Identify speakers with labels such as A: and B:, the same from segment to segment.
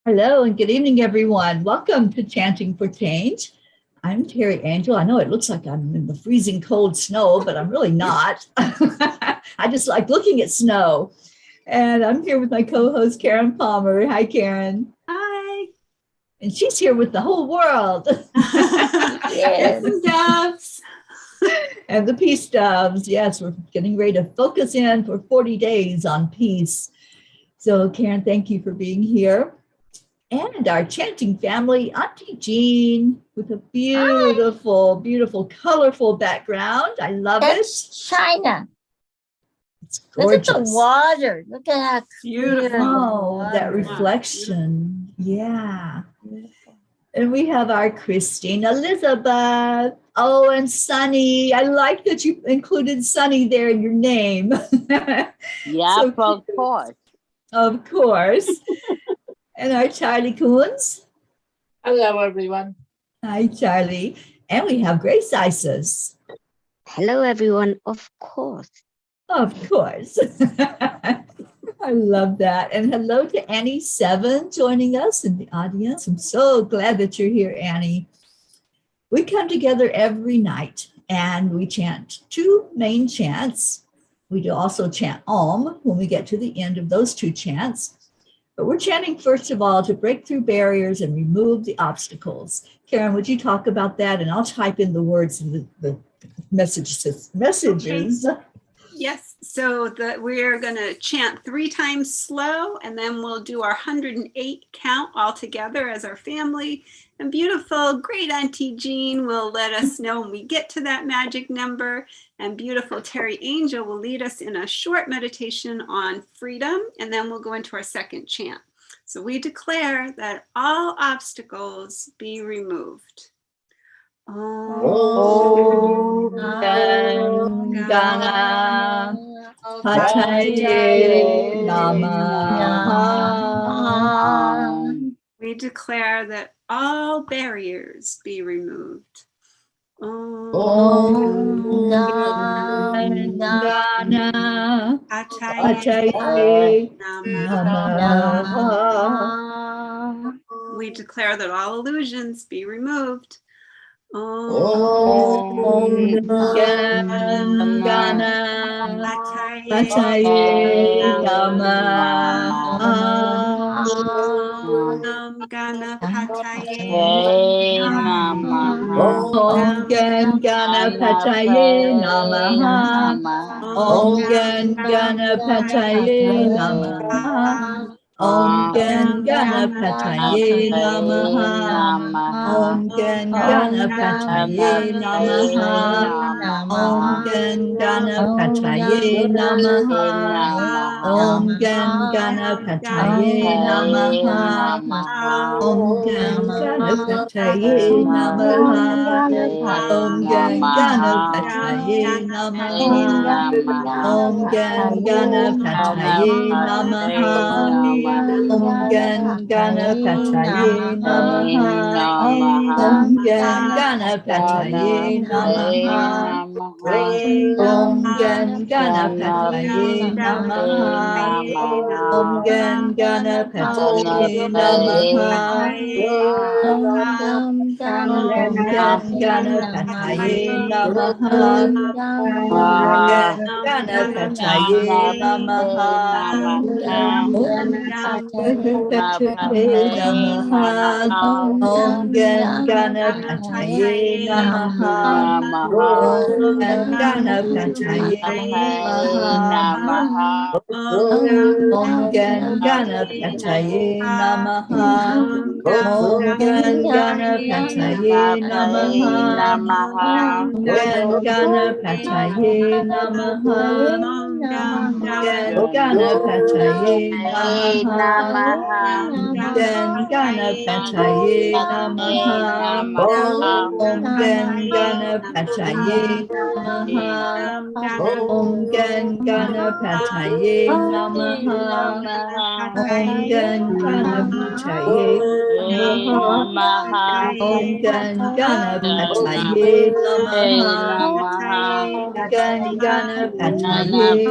A: Hello and good evening, everyone. Welcome to Chanting for Change. I'm Teri Angel. I know it looks like I'm in the freezing cold snow, but I'm really not. I just like looking at snow. And I'm here with my co-host, Karen Palmer. Hi, Karen.
B: Hi.
A: And she's here with the whole world.
B: Yes. And doves.
A: And the peace doves. Yes, we're getting ready to focus in for 40 days on peace. So, Karen, thank you for being here. And our chanting family, Auntie Jean, with a beautiful, beautiful, colorful background. I love it.
C: China.
A: It's gorgeous.
C: Look at the water. Look at that
B: beautiful.
A: Oh, that reflection. Yeah. Beautiful. And we have our Christine Elizabeth. Oh, and Sunny. I like that you included Sunny there in your name.
C: Yeah, so, of course.
A: Of course. And our Charlie Coons.
D: Hello, everyone.
A: Hi, Charlie. And we have Grace Isis.
E: Hello, everyone. Of course.
A: Of course. I love that. And hello to Annie Seven joining us in the audience. I'm so glad that you're here, Annie. We come together every night and we chant two main chants. We do also chant Om when we get to the end of those two chants. But we're chanting, first of all, to break through barriers and remove the obstacles. Karen, would you talk about that? And I'll type in the words in the messages.
B: Okay. Yes, so we're going to chant 3 times slow, and then we'll do our 108 count all together as our family. And beautiful, great Auntie Jean will let us know when we get to that magic number. And beautiful Teri Angel will lead us in a short meditation on freedom, and then we'll go into our second chant. So we declare that all obstacles be removed.
A: Om Gam Ganapataye Namaha.
B: We declare that all barriers be removed.
A: Om Gam Ganapataye Namaha.
B: We declare that all illusions be removed.
A: Om Gam Ganapataye Namaha.
B: Om Ganapataye
A: Namaha. Om Gam Ganapataye Namaha. Om Gam Ganapataye Namaha. Om Gam Ganapataye Namaha. Om Gam Ganapataye Namaha. Om Gam Ganapataye Namaha. Om Gam Ganapataye Namaha. Om Gam Ganapataye Namaha. Om Gam Ganapataye Namaha. Om Gam Ganapataye Namaha. Om Gam Ganapataye Namaha. Om Gam Ganapataye Namaha. Om Gam Ganapataye Namaha. Om Gam Ganapataye Namaha. Om Gam Ganapataye Namaha. Om Gam Ganapataye Namaha. Om Ganapataye Namaha. Om Gam Ganapataye Namaha. Om Gam Ganapataye Namaha. Om Gam Ganapataye Namaha. Om Gam Ganapataye Namaha. Om Gam Ganapataye Namaha. Om Gam Ganapataye Namaha. Om Gam Ganapataye Namaha. Om Gam Ganapataye Namaha. Om Gam Ganapataye Namaha. Om Gam Ganapataye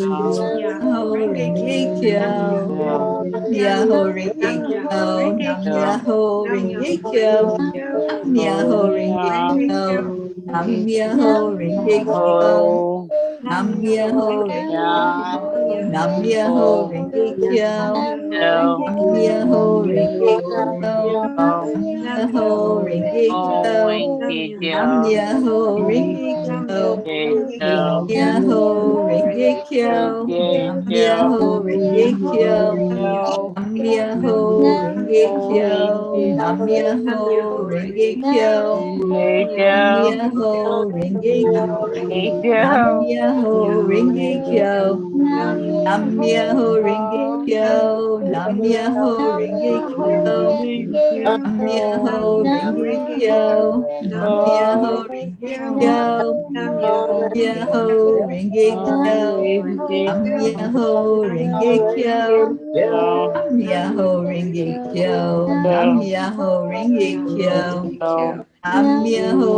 A: Myoho Renge Kyo. Myoho Renge Kyo. Nam Myoho Renge Kyo. Myoho Renge Kyo. Nam Myoho Renge Kyo. Nam Myoho Renge Kyo. Nam Myoho Renge Kyo. Nam Myoho Renge Kyo. Nam Myoho Renge Kyo. Nam Myoho Renge Kyo. Nam Myoho Renge Kyo. Nam Myoho Renge Kyo. Nam Myoho Renge Kyo. Nam Myoho Renge Kyo. Nam Myoho Renge Kyo. Nam Myoho Renge Kyo. Nam Myoho Renge Kyo. Nam Myoho Renge Kyo. Nam Myoho Renge Kyo. Nam Myoho Renge Kyo. Myoho Renge Kyo. Nam Myoho Renge Kyo. Nam Myoho Renge Kyo. Nam Myoho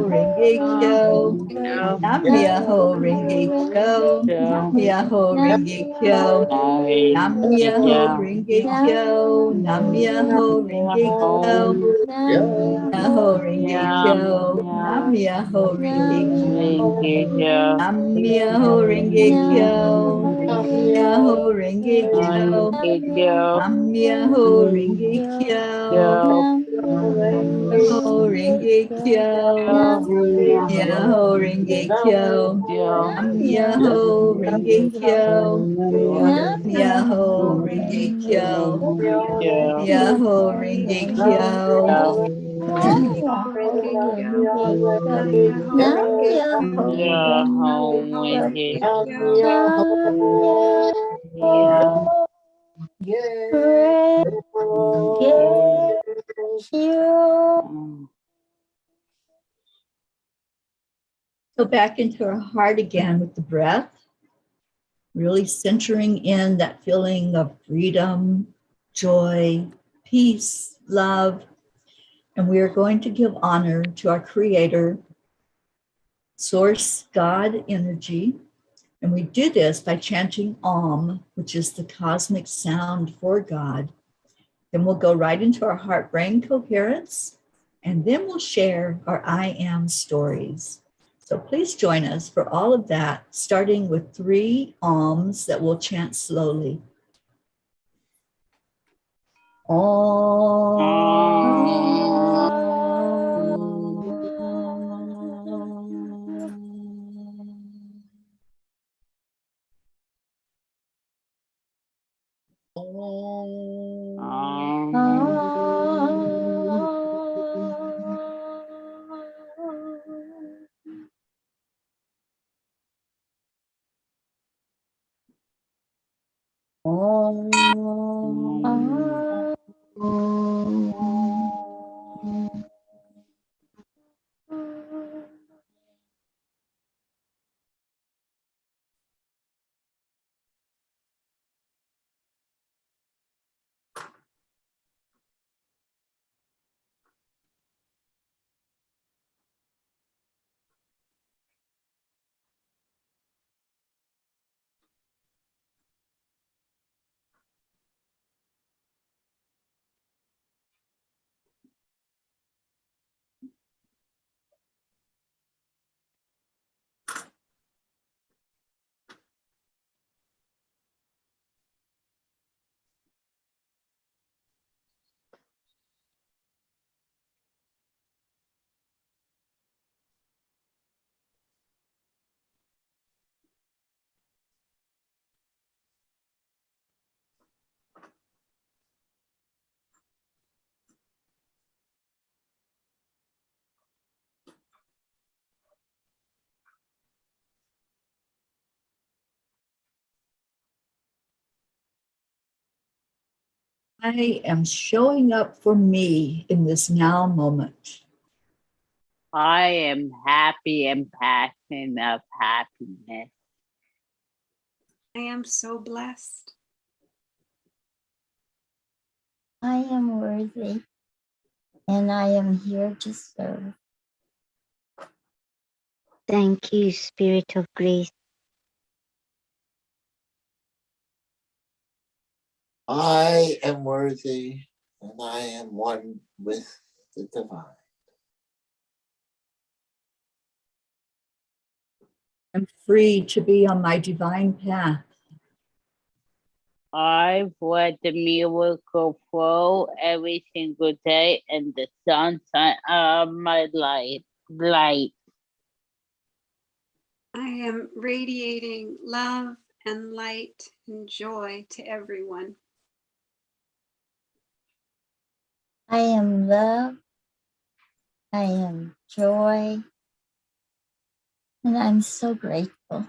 A: Renge Kyo. Nam Myoho Renge Kyo. Nam Myoho Renge Kyo. Nam Myoho Renge Kyo. Nam Myoho Renge Kyo. Nam Myoho Renge Kyo. Nam Myoho Renge Kyo. Myoho Renge Kyo. Nam Myoho Renge Kyo. Nam Myoho Renge Kyo. Myoho Renge Kyo. Nam Myoho Renge Kyo. Myoho Renge Kyo. Myoho Renge Kyo. Nam Myoho Renge Kyo. Myoho Renge Kyo. Myoho Renge Kyo. Go back into our heart again with the breath, really centering in that feeling of freedom, joy, peace, love. And we are going to give honor to our Creator, Source, God, Energy. And we do this by chanting Om, which is the cosmic sound for God. Then we'll go right into our heart-brain coherence, and then we'll share our I Am stories. So please join us for all of that, starting with 3 Oms that we'll chant slowly. I am showing up for me in this now moment.
C: I am happy and passion of happiness.
B: I am so blessed.
F: I am worthy, and I am here to serve.
E: Thank you, Spirit of Grace.
G: I am worthy, and I am one with the divine.
A: I'm free to be on my divine path.
C: I let the miracle flow every single day and the sunshine of my light.
B: I am radiating love and light and joy to everyone.
F: I am love. I am joy. And I'm so grateful.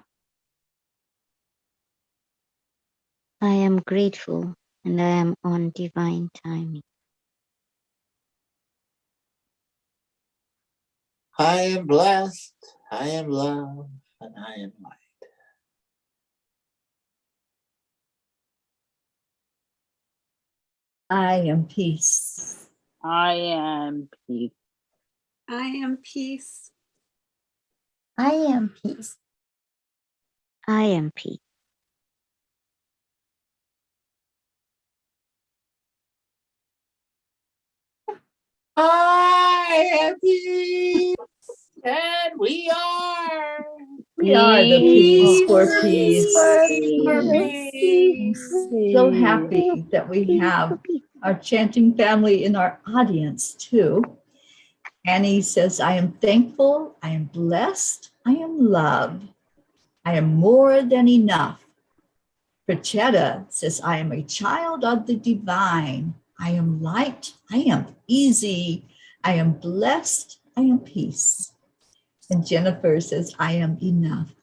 E: I am grateful and I am on divine timing.
G: I am blessed, I am love, and I am light.
A: I am peace.
C: I am peace.
B: I am peace.
F: I am peace.
E: I am peace.
G: I am peace, and we are.
A: We are the peace for
F: Peace
A: peace.
F: for
G: Peace.
A: So happy that we have our chanting family in our audience too. Annie says, I am thankful, I am blessed, I am loved, I am more than enough. Prachetta says, I am a child of the divine. I am light, I am easy, I am blessed, I am peace. And Jennifer says, I am enough.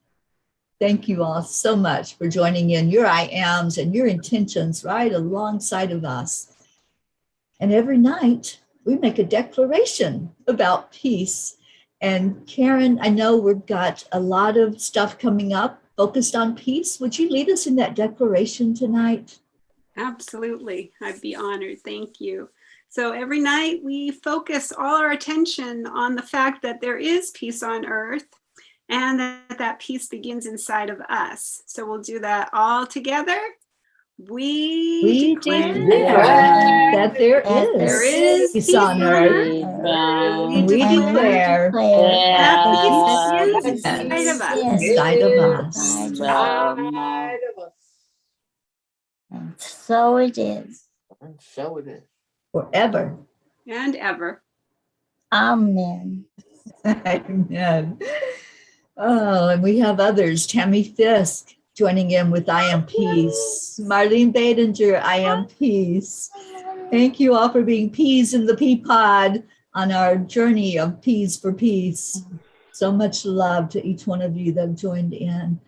A: Thank you all so much for joining in your I ams and your intentions right alongside of us. And every night we make a declaration about peace. And Karen, I know we've got a lot of stuff coming up focused on peace. Would you lead us in that declaration tonight?
B: Absolutely. I'd be honored. Thank you. So every night we focus all our attention on the fact that there is peace on earth and that peace begins inside of us. So we'll do that all together. We
A: declare that there is peace on earth. We declare
B: that peace
A: that
B: inside
A: peace
B: of us.
A: inside of us.
G: Inside of us.
F: And so it is.
G: And so it is.
A: Forever.
B: And ever.
F: Amen.
A: Amen. Oh, and we have others. Tammy Fisk joining in with I Am Peace. Marlene Badinger, I Am Peace. Thank you all for being peas in the pea pod on our journey of peas for peace. So much love to each one of you that have joined in.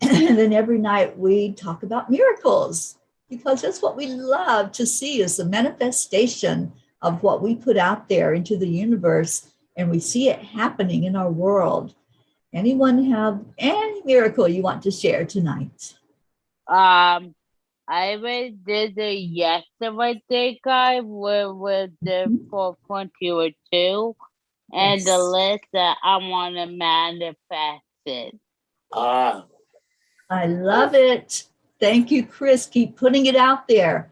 A: And then every night we talk about miracles, because that's what we love to see, is the manifestation of what we put out there into the universe, and we see it happening in our world. Anyone have any miracle you want to share tonight?
C: I did the yesterday guy with the 4.02 and the list that I want to manifest it.
A: I love it. Thank you, Chris. Keep putting it out there.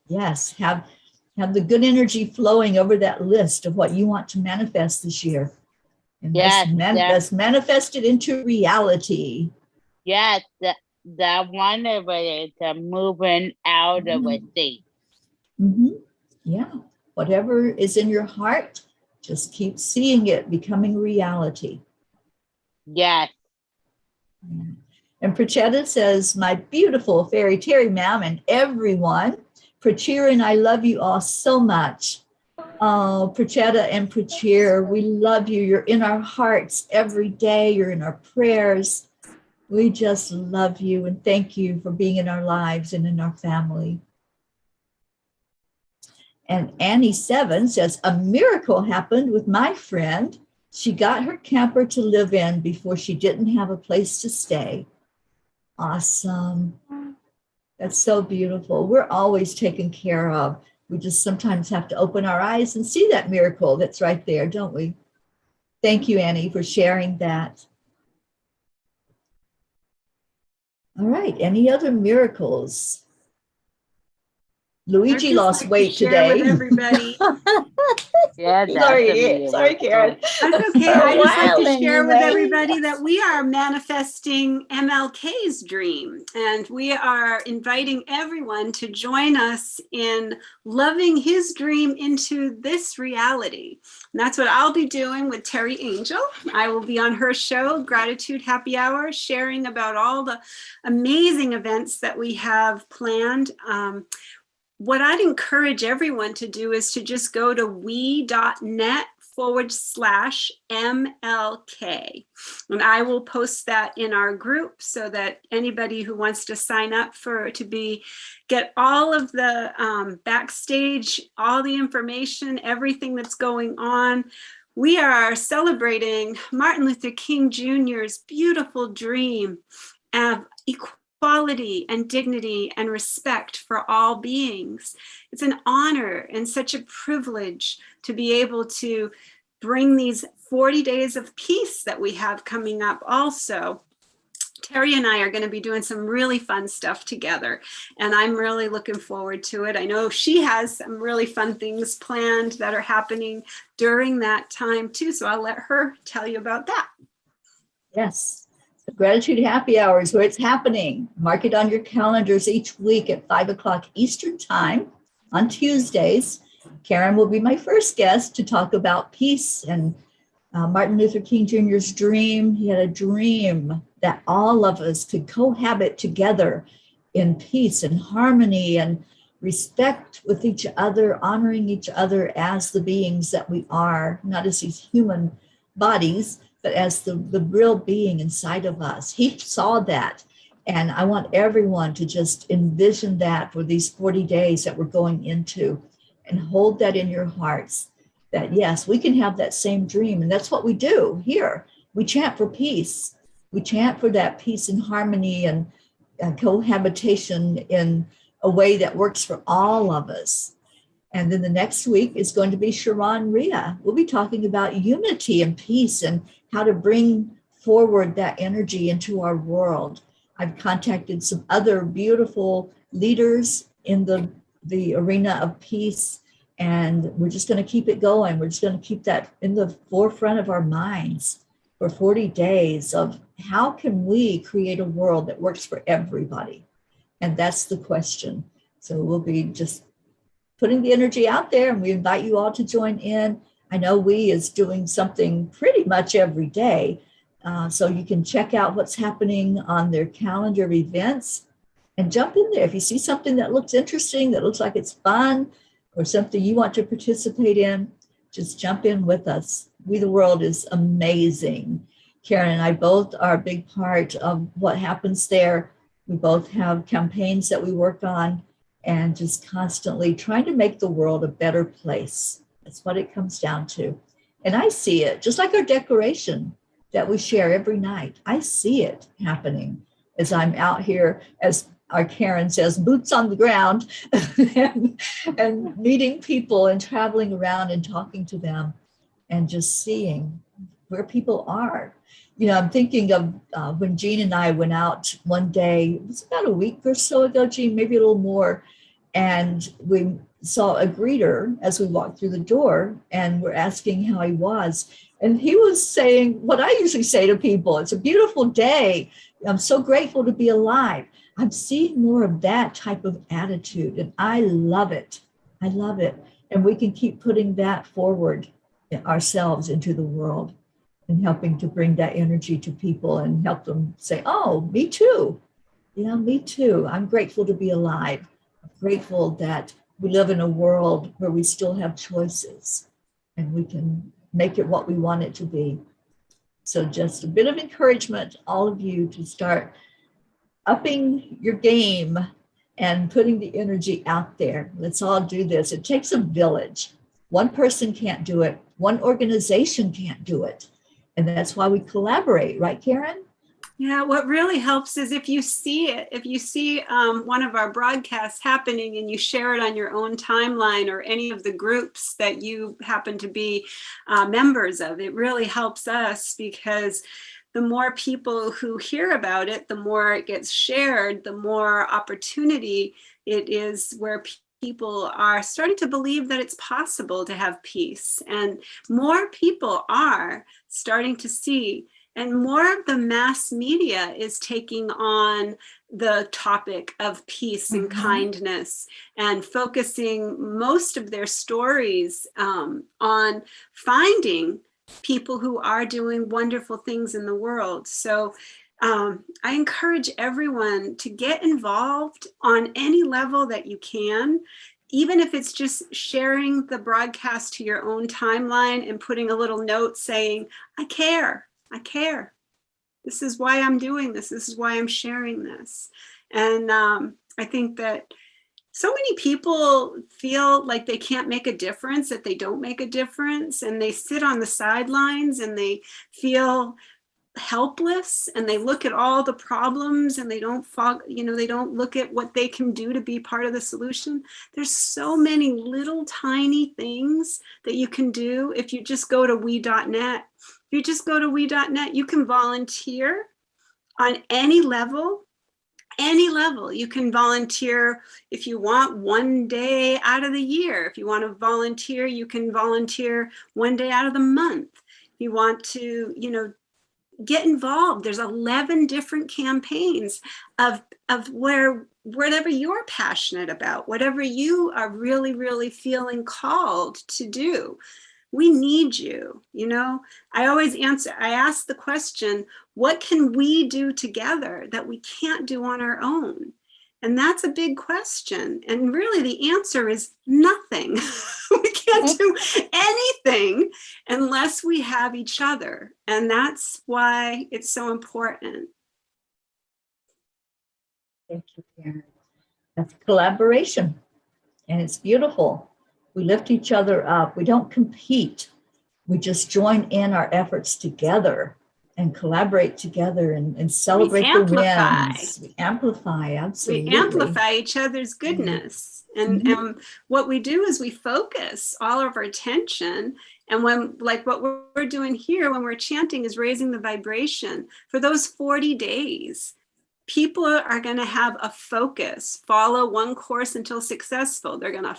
A: Yes, have the good energy flowing over that list of what you want to manifest this year. And let's manifest it into reality.
C: Yes, that one of it is moving out of a state.
A: Yeah, whatever is in your heart, just keep seeing it becoming reality.
C: Yes.
A: And Prachetta says, my beautiful fairy Teri ma'am and everyone, Prachira and I love you all so much. Oh, Prachetta and Prachir, we love you. You're in our hearts every day. You're in our prayers. We just love you and thank you for being in our lives and in our family. And Annie 7 says, a miracle happened with my friend. She got her camper to live in before she didn't have a place to stay. Awesome. That's so beautiful. We're always taken care of. We just sometimes have to open our eyes and see that miracle that's right there, don't we? Thank you, Annie, for sharing that. All right, any other miracles? Luigi lost weight
B: share
A: today.
B: with everybody.
C: Yeah, that's
A: Sorry,
C: a
A: sorry, Karen.
B: That's okay.
F: For a
B: I just like to
F: while
B: share with
F: anyway,
B: everybody
F: yes.
B: that we are manifesting MLK's dream, and we are inviting everyone to join us in loving his dream into this reality. And that's what I'll be doing with Teri Angel. I will be on her show, Gratitude Happy Hour, sharing about all the amazing events that we have planned. What I'd encourage everyone to do is to just go to we.net/MLK. And I will post that in our group so that anybody who wants to sign up get all of the backstage, all the information, everything that's going on. We are celebrating Martin Luther King Jr.'s beautiful dream of equality and dignity and respect for all beings. It's an honor and such a privilege to be able to bring these 40 days of peace that we have coming up also. Teri and I are going to be doing some really fun stuff together, and I'm really looking forward to it. I know she has some really fun things planned that are happening during that time too, so I'll let her tell you about that.
A: Yes. Gratitude Happy Hour is where it's happening. Mark it on your calendars each week at 5 o'clock Eastern Time on Tuesdays. Karen will be my first guest to talk about peace and Martin Luther King Jr.'s dream. He had a dream that all of us could cohabit together in peace and harmony and respect with each other, honoring each other as the beings that we are, not as these human bodies, but as the real being inside of us. He saw that. And I want everyone to just envision that for these 40 days that we're going into, and hold that in your hearts, that yes, we can have that same dream. And that's what we do here. We chant for peace. We chant for that peace and harmony and cohabitation in a way that works for all of us. And then the next week is going to be Sharon Rhea. We'll be talking about unity and peace and how to bring forward that energy into our world. I've contacted some other beautiful leaders in the arena of peace, and we're just going to keep it going. We're just going to keep that in the forefront of our minds for 40 days of how can we create a world that works for everybody? And that's the question. So we'll be just putting the energy out there, and we invite you all to join in. I know We is doing something pretty much every day. So you can check out what's happening on their calendar of events and jump in there. If you see something that looks interesting, that looks like it's fun, or something you want to participate in, just jump in with us. We the World is amazing. Karen and I both are a big part of what happens there. We both have campaigns that we work on, and just constantly trying to make the world a better place. That's what it comes down to. And I see it, just like our declaration that we share every night. I see it happening as I'm out here, as our Karen says, boots on the ground, and meeting people and traveling around and talking to them and just seeing where people are. You know, I'm thinking of when Jean and I went out one day, it was about a week or so ago, Jean, maybe a little more, and we saw a greeter as we walked through the door, and we're asking how he was. And he was saying what I usually say to people: it's a beautiful day. I'm so grateful to be alive. I'm seeing more of that type of attitude, and I love it. I love it. And we can keep putting that forward ourselves into the world and helping to bring that energy to people and help them say, oh, me too. Yeah, me too. I'm grateful to be alive. I'm grateful that we live in a world where we still have choices and we can make it what we want it to be. So just a bit of encouragement, all of you, to start upping your game and putting the energy out there. Let's all do this. It takes a village. One person can't do it. One organization can't do it. And that's why we collaborate, right, Karen?
B: Yeah, what really helps is if you see it, if you see one of our broadcasts happening and you share it on your own timeline or any of the groups that you happen to be members of, it really helps us, because the more people who hear about it, the more it gets shared, the more opportunity it is where people are starting to believe that it's possible to have peace. And more people are starting to see, and more of the mass media is taking on the topic of peace and kindness, and focusing most of their stories on finding people who are doing wonderful things in the world. So I encourage everyone to get involved on any level that you can, even if it's just sharing the broadcast to your own timeline and putting a little note saying, I care. I care. This is why I'm doing this. This is why I'm sharing this. And I think that so many people feel like they can't make a difference, that they don't make a difference, and they sit on the sidelines and they feel helpless, and they look at all the problems and they don't they don't look at what they can do to be part of the solution. There's so many little tiny things that you can do if you just go to we.net. If you just go to we.net, you can volunteer on any level. Any level. You can volunteer if you want 1 day out of the year. If you want to volunteer, you can volunteer 1 day out of the month. If you want to, get involved. There's 11 different campaigns of whatever you're passionate about, whatever you are really, really feeling called to do. We need you. I ask the question, what can we do together that we can't do on our own? And that's a big question. And really the answer is nothing. We can't do anything unless we have each other. And that's why it's so important.
A: Thank you, Karen. That's collaboration, and it's beautiful. We lift each other up. We don't compete. We just join in our efforts together and collaborate together and celebrate the wins. We amplify, absolutely.
B: We amplify each other's goodness. And what we do is we focus all of our attention. And when, like what we're doing here, when we're chanting, is raising the vibration. For those 40 days, people are going to have a focus, follow one course until successful. They're going to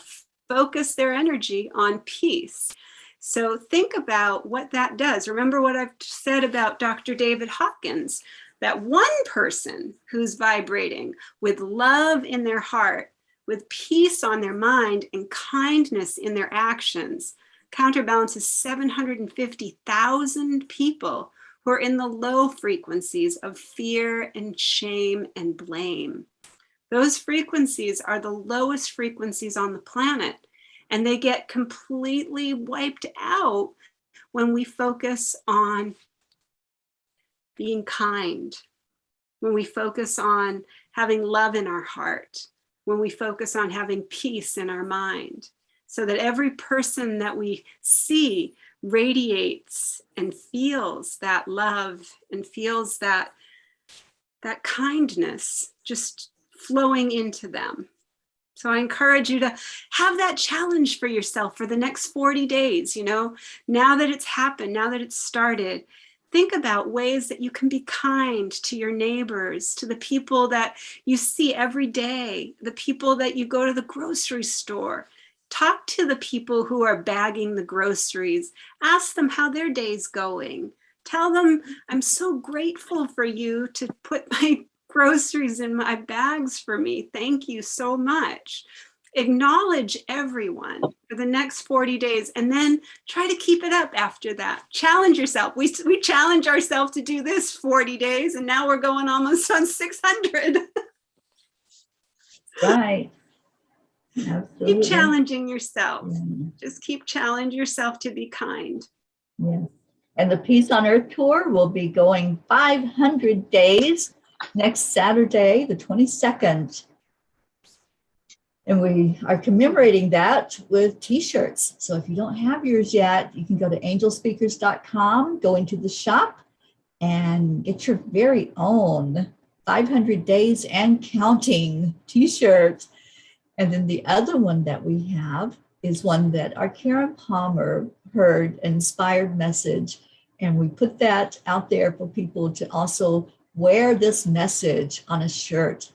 B: focus their energy on peace. So think about what that does. Remember what I've said about Dr. David Hawkins, that one person who's vibrating with love in their heart, with peace on their mind and kindness in their actions, counterbalances 750,000 people who are in the low frequencies of fear and shame and blame. Those frequencies are the lowest frequencies on the planet. And they get completely wiped out when we focus on being kind, when we focus on having love in our heart, when we focus on having peace in our mind, so that every person that we see radiates and feels that love and feels that kindness just flowing into them. So I encourage you to have that challenge for yourself for the next 40 days, now that it's happened, now that it's started. Think about ways that you can be kind to your neighbors, to the people that you see every day, the people that you go to the grocery store. Talk to the people who are bagging the groceries. Ask them how their day's going. Tell them, I'm so grateful for you to put my groceries in my bags for me. Thank you so much. Acknowledge everyone for the next 40 days, and then try to keep it up after that. Challenge yourself. We challenge ourselves to do this 40 days, and now we're going almost on 600.
A: Right. Absolutely.
B: Keep challenging yourself.
A: Yeah.
B: Just keep challenging yourself to be kind.
A: Yes. And the Peace on Earth Tour will be going 500 days next Saturday, the 22nd. And we are commemorating that with t-shirts. So if you don't have yours yet, you can go to angelspeakers.com, go into the shop, and get your very own 500 Days and Counting t-shirt. And then the other one that we have is one that our Karen Palmer heard, an inspired message. And we put that out there for people to also wear this message on a shirt.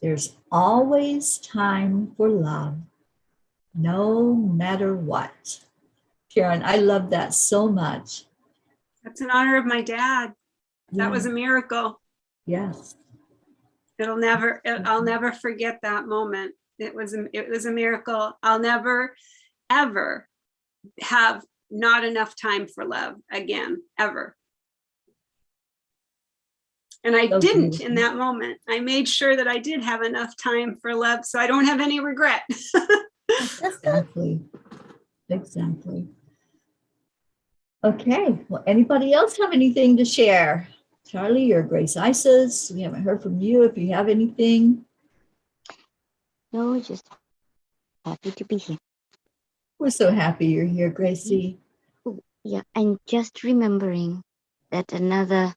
A: There's always time for love, no matter what. Karen, I love that so much.
B: That's in honor of my dad. That was a
A: Yeah.
B: miracle.
A: Yes.
B: I'll never forget that moment. It was a miracle. I'll never, ever have not enough time for love again, ever. And I
A: So
B: didn't
A: beautiful.
B: in that moment. I made sure that I did have enough time for love, so I don't have any regret.
A: Exactly. Exactly. Okay. Well, anybody else have anything to share? Charlie or Grace Isis, we haven't heard from you. If you have anything,
E: No, just happy to be here.
A: we're so happy you're here, Gracie.
E: Oh, yeah, and just remembering that another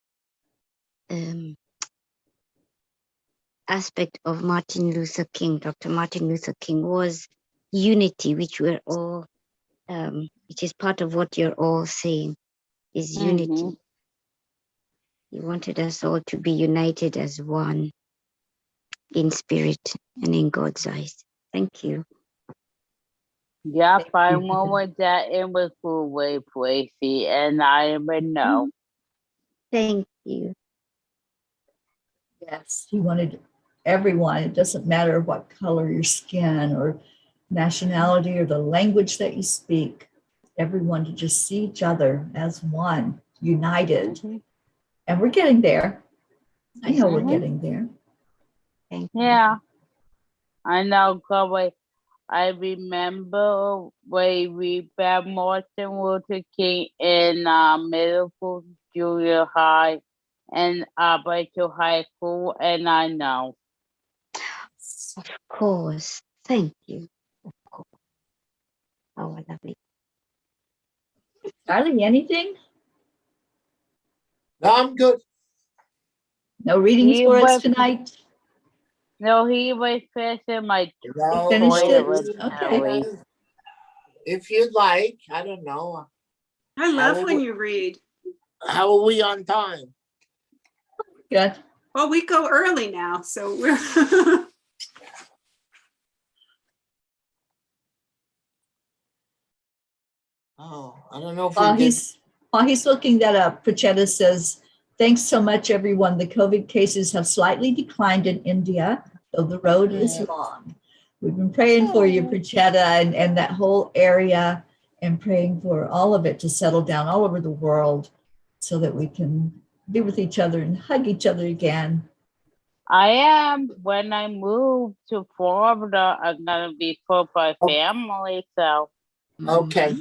E: aspect of Martin Luther King, Dr. Martin Luther King, was unity, which we're all, which is part of what you're all saying, is unity. He wanted us all to be united as one in spirit and in God's eyes. Thank you.
C: Yep, I
A: you.
C: went with that in with full way, Tracy, and I am a no.
E: Thank you.
A: Yes, he wanted everyone. It doesn't matter what color your skin or nationality or the language that you speak, everyone to just see each other as one, united. And we're getting there. I know we're getting there.
E: Thank you.
C: Yeah, I know, Chloe. I remember when we met Martin Luther King in middle school, junior high, and Alberto High School, and I know.
E: Of course. Thank you. Of course. Oh, lovely.
A: Charlie, anything?
G: No, I'm good.
A: No readings
C: He
A: for us
C: was-
A: tonight?
C: No, he was finishing my
G: No,
A: Finished it?
C: toilet
A: Okay.
C: originally.
G: If you'd like, I don't know.
B: I love when you read.
G: How are we on time?
A: Good.
B: Well, we go early now, so we're
G: Oh, I don't know if
A: While
G: we did.
A: he's looking that up, Prachetta says, thanks so much, everyone. The COVID cases have slightly declined in India, though the road is long. We've been praying for you, Prachetta, and that whole area, and praying for all of it to settle down all over the world so that we can be with each other and hug each other again.
C: I am. When I move to Florida, I'm gonna be for my family. So
G: Okay.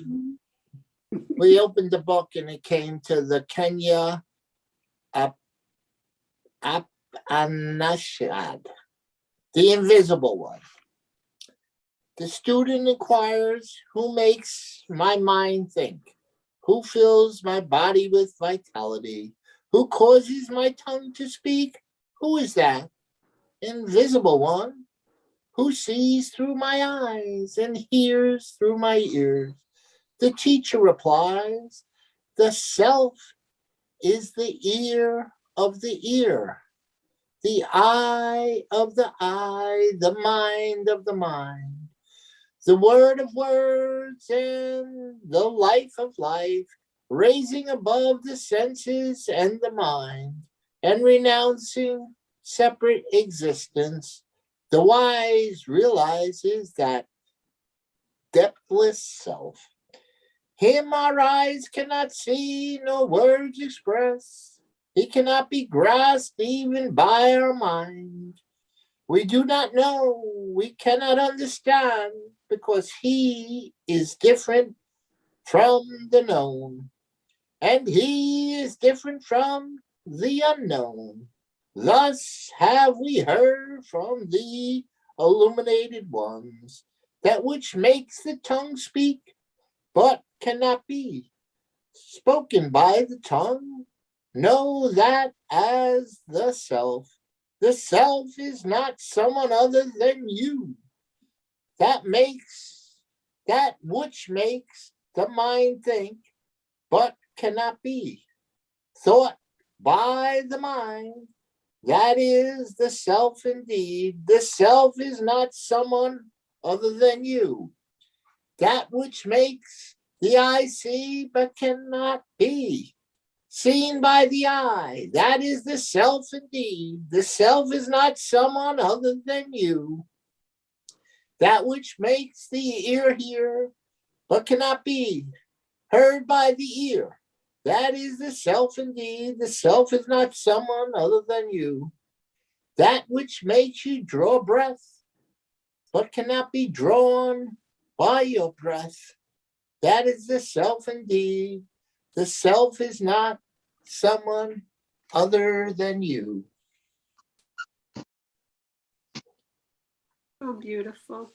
G: We opened the book and it came to the Kenya Anashad, the invisible one. The student inquires, who makes my mind think? Who fills my body with vitality? Who causes my tongue to speak? Who is that invisible one? Who sees through my eyes and hears through my ears? The teacher replies, the self is the ear of the ear, the eye of the eye, the mind of the mind, the word of words and the life of life, raising above the senses and the mind, and renouncing separate existence. The wise realizes that depthless self. Him our eyes cannot see, nor words express. He cannot be grasped even by our mind. We do not know, we cannot understand, because he is different from the known, and he is different from the unknown. Thus have we heard from the illuminated ones, that which makes the tongue speak, but cannot be spoken by the tongue, Know that as the self is not someone other than you. That which makes the mind think, but cannot be thought by the mind. That is the self indeed. The self is not someone other than you. That which makes the eye see, but cannot be seen by the eye. That is the self indeed. The self is not someone other than you. That which makes the ear hear, but cannot be heard by the ear. That is the self indeed. The self is not someone other than you. That which makes you draw breath, but cannot be drawn by your breath. That is the self indeed. The self is not someone other than you.
B: So beautiful.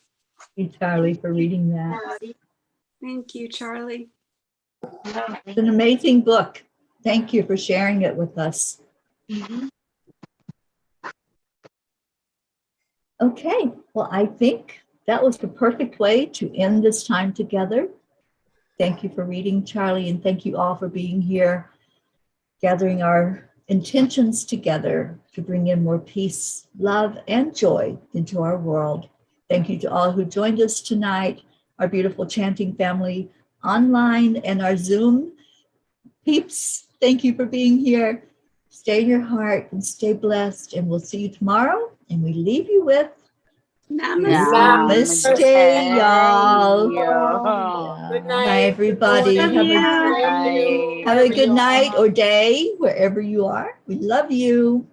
A: Thank you, Charlie, for reading that.
B: Thank you, Charlie.
A: It's an amazing book. Thank you for sharing it with us. Okay, well, I think that was the perfect way to end this time together. Thank you for reading, Charlie, and thank you all for being here, gathering our intentions together to bring in more peace, love, and joy into our world. Thank you to all who joined us tonight, our beautiful chanting family online and our Zoom peeps. Thank you for being here. Stay in your heart and stay blessed, and we'll see you tomorrow. And we leave you with
B: Namaste.
A: Namaste, y'all.
C: Yeah.
G: Good
A: Bye,
G: night.
A: everybody.
B: Love you.
A: Have a good night or day, wherever you are. We love you.